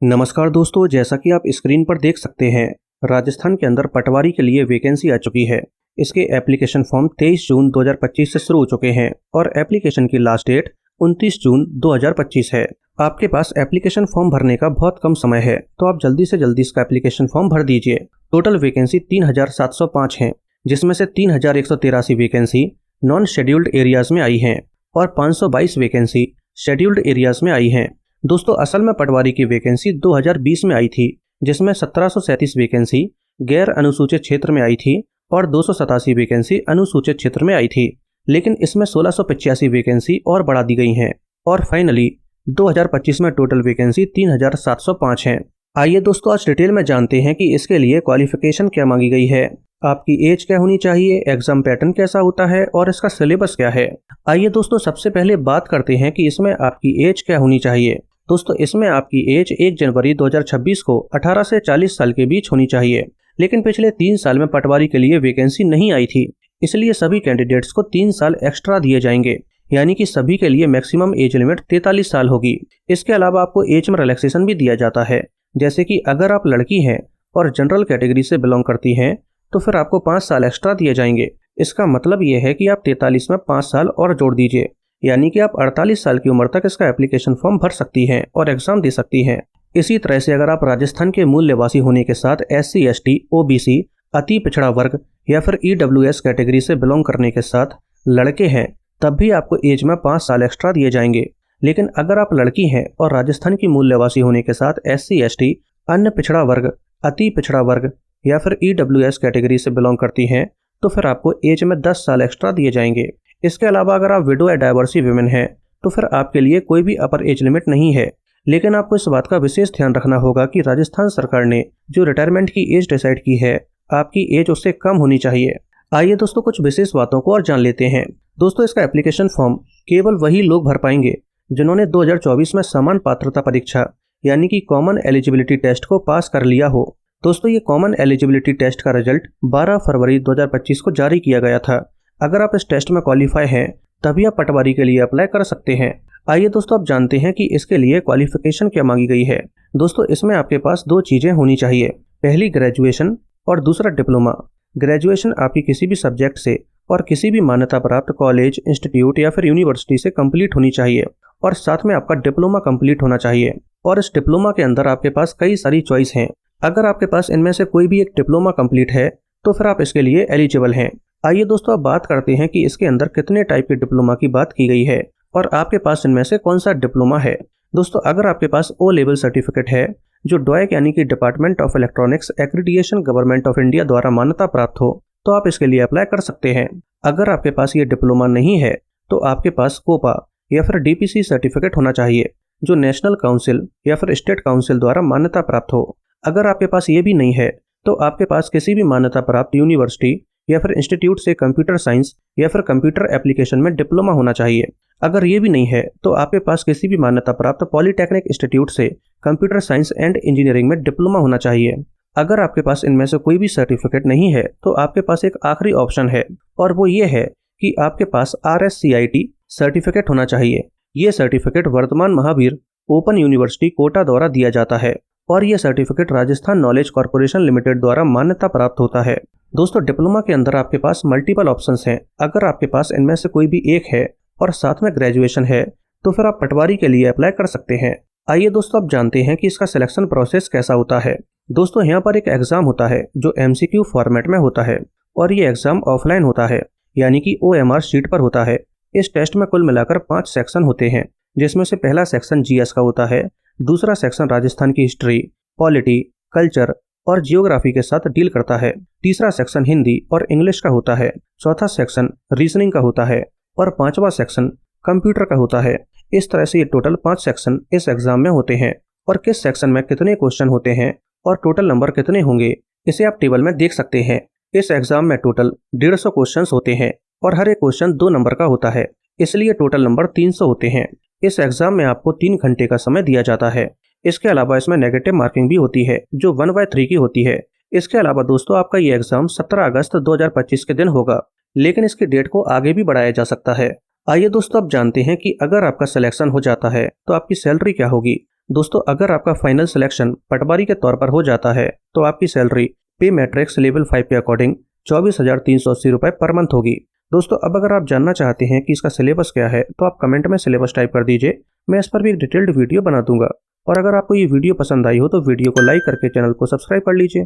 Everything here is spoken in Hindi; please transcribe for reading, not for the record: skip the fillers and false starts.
नमस्कार दोस्तों, जैसा कि आप स्क्रीन पर देख सकते हैं, राजस्थान के अंदर पटवारी के लिए वैकेंसी आ चुकी है। इसके एप्लीकेशन फॉर्म 23 जून 2025 से शुरू हो चुके हैं और एप्लीकेशन की लास्ट डेट 29 जून 2025 है। आपके पास एप्लीकेशन फॉर्म भरने का बहुत कम समय है, तो आप जल्दी से जल्दी इसका एप्लीकेशन फॉर्म भर दीजिए। टोटल वैकेंसी 3705 हैं, जिसमें से 3183 वैकेंसी नॉन शेड्यूल्ड एरियाज में आई हैं और 522 वैकेंसी शेड्यूल्ड एरियाज में आई हैं। दोस्तों, असल में पटवारी की वैकेंसी 2020 में आई थी, जिसमें 1737 वैकेंसी गैर अनुसूचित क्षेत्र में आई थी और 287 वैकेंसी अनुसूचित क्षेत्र में आई थी। लेकिन इसमें 1685 वैकेंसी और बढ़ा दी गई हैं और फाइनली 2025 में टोटल वैकेंसी 3705 हैं। आइए दोस्तों, आज डिटेल में जानते हैं कि इसके लिए क्वालिफिकेशन क्या मांगी गई है, आपकी एज क्या होनी चाहिए, एग्जाम पैटर्न कैसा होता है और इसका सिलेबस क्या है। आइए दोस्तों, सबसे पहले बात करते हैं कि इसमें आपकी एज क्या होनी चाहिए। दोस्तों, इसमें आपकी एज 1 जनवरी 2026 को 18 से 40 साल के बीच होनी चाहिए। लेकिन पिछले 3 साल में पटवारी के लिए वैकेंसी नहीं आई थी, इसलिए सभी कैंडिडेट्स को 3 साल एक्स्ट्रा दिए जाएंगे, यानी कि सभी के लिए मैक्सिमम एज लिमिट 43 साल होगी। इसके अलावा आपको एज में रिलैक्सेशन भी दिया जाता है, जैसे कि अगर आप लड़की हैं और जनरल कैटेगरी से बिलोंग करती हैं तो फिर आपको 5 साल एक्स्ट्रा दिए जाएंगे। इसका मतलब यह है कि आप 43 में 5 साल और जोड़ दीजिए, यानी कि आप 48 साल की उम्र तक इसका एप्लीकेशन फॉर्म भर सकती हैं और एग्जाम दे सकती हैं। इसी तरह से अगर आप राजस्थान के मूल निवासी होने के साथ SC, ST, OBC, अति पिछड़ा वर्ग या फिर EWS कैटेगरी से बिलोंग करने के साथ लड़के हैं, तब भी आपको एज में 5 साल एक्स्ट्रा दिए जाएंगे। लेकिन अगर आप लड़की हैं और राजस्थान की मूल निवासी होने के साथ SC, ST, अन्य पिछड़ा वर्ग, अति पिछड़ा वर्ग या फिर EWS कैटेगरी से बिलोंग करती हैं, तो फिर आपको एज में 10 साल एक्स्ट्रा दिए जाएंगे। इसके अलावा अगर आप विडो या डाइवोर्सी विमेन हैं तो फिर आपके लिए कोई भी अपर एज लिमिट नहीं है। लेकिन आपको इस बात का विशेष ध्यान रखना होगा कि राजस्थान सरकार ने जो रिटायरमेंट की एज डिसाइड की है, आपकी एज उससे कम होनी चाहिए। आइए दोस्तों, कुछ विशेष बातों को और जान लेते हैं। दोस्तों, इसका एप्लीकेशन फॉर्म केवल वही लोग भर पाएंगे जिन्होंने 2024 में समान पात्रता परीक्षा यानी कि कॉमन एलिजिबिलिटी टेस्ट को पास कर लिया हो। दोस्तों, ये कॉमन एलिजिबिलिटी टेस्ट का रिजल्ट 12 फरवरी 2025 को जारी किया गया था। अगर आप इस टेस्ट में क्वालिफाई हैं तभी आप पटवारी के लिए अप्लाई कर सकते हैं। आइए दोस्तों, आप जानते हैं कि इसके लिए क्वालिफिकेशन क्या मांगी गई है। दोस्तों, इसमें आपके पास 2 चीजें होनी चाहिए, पहली ग्रेजुएशन और दूसरा डिप्लोमा। ग्रेजुएशन आपकी किसी भी सब्जेक्ट से और किसी भी मान्यता प्राप्त कॉलेज, इंस्टीट्यूट या फिर यूनिवर्सिटी से कंप्लीट होनी चाहिए और साथ में आपका डिप्लोमा कंप्लीट होना चाहिए। और इस डिप्लोमा के अंदर आपके पास कई सारी चॉइस हैं। अगर आपके पास इनमें से कोई भी एक डिप्लोमा कंप्लीट है तो फिर आप इसके लिए एलिजिबल हैं। आइए दोस्तों, अब बात करते हैं कि इसके अंदर कितने टाइप के डिप्लोमा की बात की गई है और आपके पास इनमें से कौन सा डिप्लोमा है। दोस्तों, अगर आपके पास O लेवल सर्टिफिकेट है जो डॉयक यानी कि department of electronics accreditation government of India द्वारा मान्यता प्राप्त हो, तो आप इसके लिए अप्लाई कर सकते हैं। अगर आपके पास ये डिप्लोमा नहीं है तो आपके पास कोपा या फिर DPC सर्टिफिकेट होना चाहिए जो नेशनल काउंसिल या फिर स्टेट काउंसिल द्वारा मान्यता प्राप्त हो। अगर आपके पास ये भी नहीं है तो आपके पास किसी भी मान्यता प्राप्त यूनिवर्सिटी या फिर इंस्टीट्यूट से कंप्यूटर साइंस या फिर कंप्यूटर एप्लीकेशन में डिप्लोमा होना चाहिए। अगर ये भी नहीं है तो आपके पास किसी भी मान्यता प्राप्त पॉलीटेक्निक इंस्टीट्यूट से कंप्यूटर साइंस एंड इंजीनियरिंग में डिप्लोमा होना चाहिए। अगर आपके पास इनमें से कोई भी सर्टिफिकेट नहीं है तो आपके पास एक आखिरी ऑप्शन है और वो ये है कि आपके पास RSCIT सर्टिफिकेट होना चाहिए। ये सर्टिफिकेट वर्तमान महावीर ओपन यूनिवर्सिटी कोटा द्वारा दिया जाता है और यह certificate Rajasthan knowledge corporation limited द्वारा मान्यता प्राप्त होता है। दोस्तों, डिप्लोमा के अंदर आपके पास मल्टीपल ऑप्शंस हैं। अगर आपके पास इनमें से कोई भी एक है और साथ में ग्रेजुएशन है तो फिर आप पटवारी के लिए अप्लाई कर सकते हैं। आइए दोस्तों, अब जानते हैं कि इसका सिलेक्शन प्रोसेस कैसा होता है। दोस्तों, यहाँ पर एक एग्जाम होता है जो MCQ फॉर्मेट में होता है और ये एग्जाम ऑफलाइन होता है, यानी कि OMR शीट पर होता है। इस टेस्ट में कुल मिलाकर 5 सेक्शन होते हैं, जिसमें से पहला सेक्शन GS का होता है, दूसरा सेक्शन राजस्थान की हिस्ट्री, पॉलिटी, कल्चर और जियोग्राफी के साथ डील करता है, तीसरा सेक्शन हिंदी और इंग्लिश का होता है, चौथा सेक्शन रीजनिंग का होता है और 5वां सेक्शन कंप्यूटर का होता है। इस तरह से ये टोटल 5 सेक्शन इस एग्जाम में होते हैं और किस सेक्शन में कितने क्वेश्चन होते हैं और टोटल नंबर कितने होंगे, इसे आप टेबल में देख सकते हैं। इस एग्जाम में टोटल 150 क्वेश्चन होते हैं और हर एक क्वेश्चन 2 नंबर का होता है, इसलिए टोटल नंबर 300 होते हैं। इस एग्जाम में आपको 3 घंटे का समय दिया जाता है। इसके अलावा इसमें नेगेटिव मार्किंग भी होती है जो 1/3 की होती है। इसके अलावा दोस्तों, आपका ये एग्जाम 17 अगस्त 2025 के दिन होगा, लेकिन इसकी डेट को आगे भी बढ़ाया जा सकता है। आइए दोस्तों, अब जानते हैं कि अगर आपका सिलेक्शन हो जाता है तो आपकी सैलरी क्या होगी। दोस्तों अगर आपका फाइनल सिलेक्शन पटवारी के तौर पर हो जाता है तो आपकी सैलरी पे मैट्रिक्स लेवल 5 के अकॉर्डिंग 24,380 रुपये पर मंथ होगी। दोस्तों अब अगर आप जानना चाहते हैं कि इसका सिलेबस क्या है तो आप कमेंट में सिलेबस टाइप कर दीजिए, मैं इस पर भी एक डिटेल्ड वीडियो बना दूंगा। और अगर आपको ये वीडियो पसंद आई हो तो वीडियो को लाइक करके चैनल को सब्सक्राइब कर लीजिए।